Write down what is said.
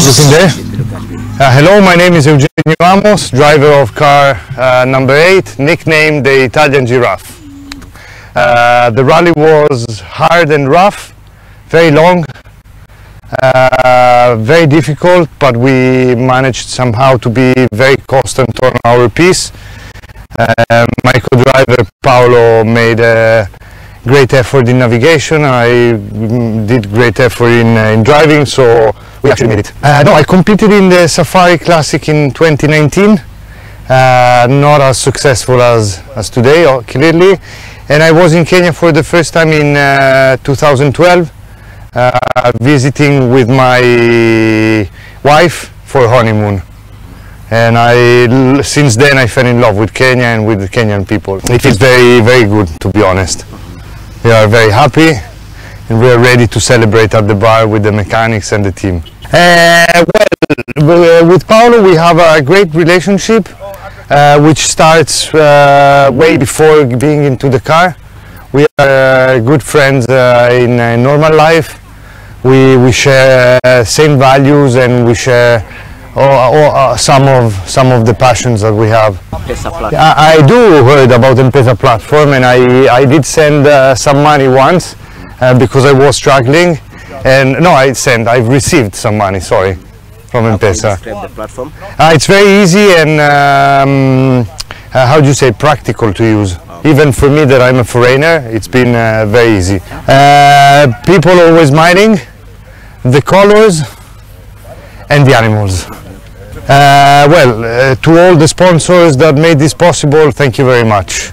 Looking there. Hello, my name is Eugenio Amos, driver of car number 8, nicknamed the Italian giraffe. The rally was hard and rough, very long, very difficult, but we managed somehow to be very constant on our pace. My co-driver Paolo made a great effort in navigation. I did great effort in driving, so we actually made it. No, I competed in the Safari Classic in 2019, not as successful as today, clearly, and I was in Kenya for the first time in 2012, visiting with my wife for honeymoon. And since then I fell in love with Kenya and with the Kenyan people. It is very, very good, to be honest. We are very happy and we are ready to celebrate at the bar with the mechanics and the team. Well, with Paolo we have a great relationship which starts way before being into the car. We are good friends in normal life. We share same values and we share some of the passions that we have. I do heard about M-Pesa platform, and I did send some money once because I was struggling, and no, I've received some money, sorry, from M-Pesa. The platform? It's very easy and how do you say, practical to use. Even for me that I'm a foreigner, it's been very easy. People always smiling, the colors and the animals. To all the sponsors that made this possible, thank you very much.